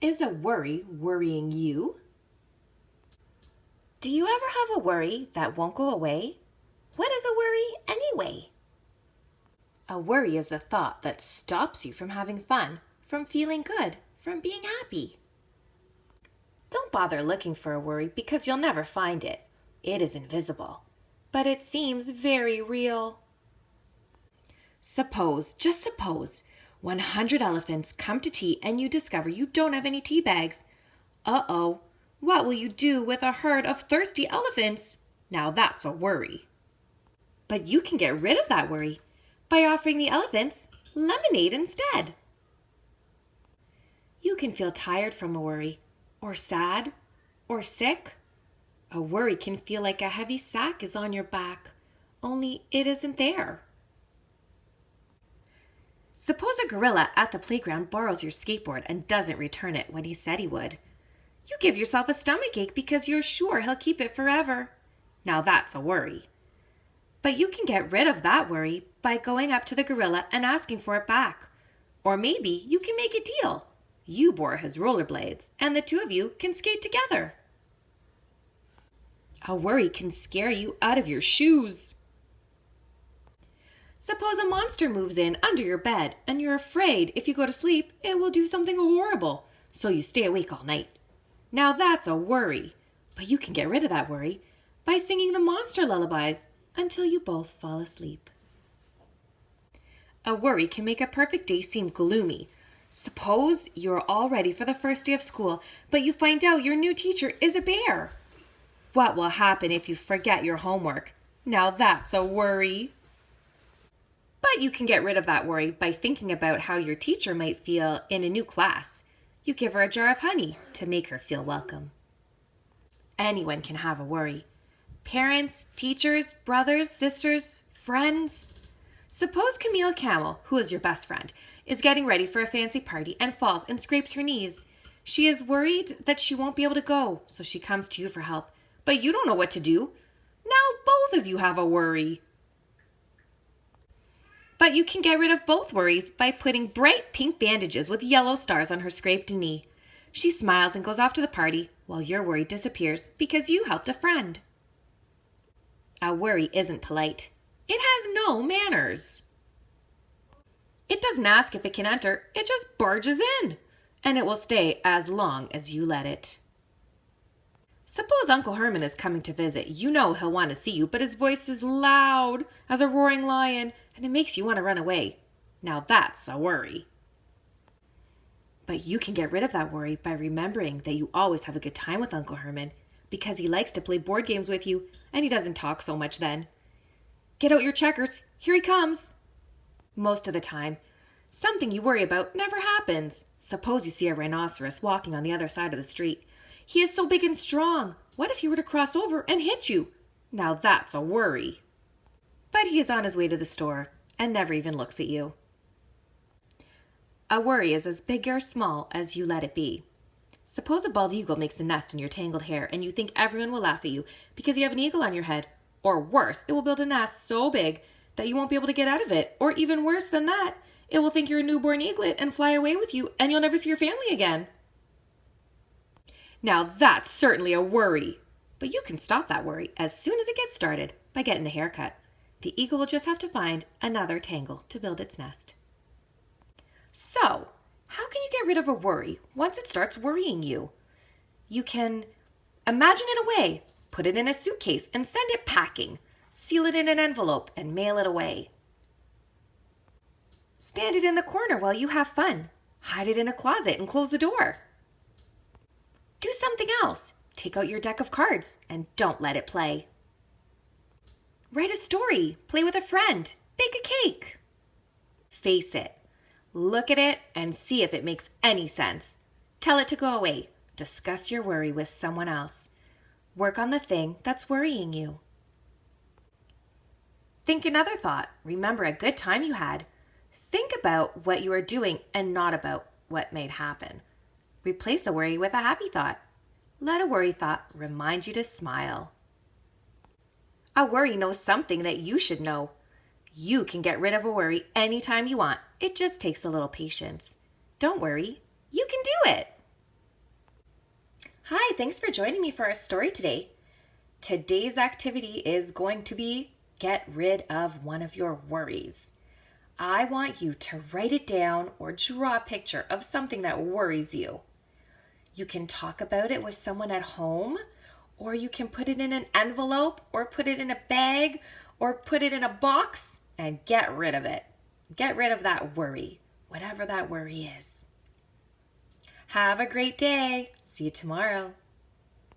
Is a worry worrying you? Do you ever have a worry that won't go away? What is a worry anyway? A worry is a thought that stops you from having fun, from feeling good, from being happy. Don't bother looking for a worry because you'll never find it. It is invisible, but it seems very real. Just suppose, 100 elephants come to tea and you discover you don't have any tea bags. Uh-oh, what will you do with a herd of thirsty elephants? Now that's a worry. But you can get rid of that worry by offering the elephants lemonade instead. You can feel tired from a worry, or sad, or sick. A worry can feel like a heavy sack is on your back, only it isn't there. Suppose a gorilla at the playground borrows your skateboard and doesn't return it when he said he would. You give yourself a stomachache because you're sure he'll keep it forever. Now that's a worry. But you can get rid of that worry by going up to the gorilla and asking for it back. Or maybe you can make a deal. You borrow his rollerblades and the two of you can skate together. A worry can scare you out of your shoes. Suppose a monster moves in under your bed and you're afraid if you go to sleep it will do something horrible, so you stay awake all night. Now that's a worry, but you can get rid of that worry by singing the monster lullabies until you both fall asleep. A worry can make a perfect day seem gloomy. Suppose you're all ready for the first day of school, but you find out your new teacher is a bear. What will happen if you forget your homework? Now that's a worry. But you can get rid of that worry by thinking about how your teacher might feel in a new class. You give her a jar of honey to make her feel welcome. Anyone can have a worry. Parents, teachers, brothers, sisters, friends. Suppose Camille Camel, who is your best friend, is getting ready for a fancy party and falls and scrapes her knees. She is worried that she won't be able to go, so she comes to you for help. But you don't know what to do. Now both of you have a worry. But you can get rid of both worries by putting bright pink bandages with yellow stars on her scraped knee. She smiles and goes off to the party while your worry disappears because you helped a friend. A worry isn't polite. It has no manners. It doesn't ask if it can enter, it just barges in, and it will stay as long as you let it. Suppose Uncle Herman is coming to visit. You know he'll want to see you, but his voice is loud as a roaring lion, and it makes you want to run away. Now that's a worry. But you can get rid of that worry by remembering that you always have a good time with Uncle Herman because he likes to play board games with you, and he doesn't talk so much then. Get out your checkers. Here he comes. Most of the time, something you worry about never happens. Suppose you see a rhinoceros walking on the other side of the street. He is so big and strong. What if he were to cross over and hit you? Now that's a worry. But he is on his way to the store and never even looks at you. A worry is as big or small as you let it be. Suppose a bald eagle makes a nest in your tangled hair and you think everyone will laugh at you because you have an eagle on your head. Or worse, it will build a nest so big that you won't be able to get out of it. Or even worse than that, it will think you're a newborn eaglet and fly away with you and you'll never see your family again. Now that's certainly a worry. But you can stop that worry as soon as it gets started by getting a haircut. The eagle will just have to find another tangle to build its nest. So, how can you get rid of a worry once it starts worrying you? You can imagine it away, put it in a suitcase and send it packing. Seal it in an envelope and mail it away. Stand it in the corner while you have fun. Hide it in a closet and close the door. Do something else. Take out your deck of cards and don't let it play. Write a story. Play with a friend. Bake a cake. Face it. Look at it and see if it makes any sense. Tell it to go away. Discuss your worry with someone else. Work on the thing that's worrying you. Think another thought. Remember a good time you had. Think about what you are doing and not about what might happen. Replace a worry with a happy thought. Let a worry thought remind you to smile. A worry knows something that you should know. You can get rid of a worry anytime you want. It just takes a little patience. Don't worry. You can do it. thanks for joining me for our story today. Today's activity is going to be get rid of one of your worries. I want you to write it down or draw a picture of something that worries you. You can talk about it with someone at home, or you can put it in an envelope, or put it in a bag, or put it in a box and get rid of it. Get rid of that worry, whatever that worry is. Have a great day. See you tomorrow.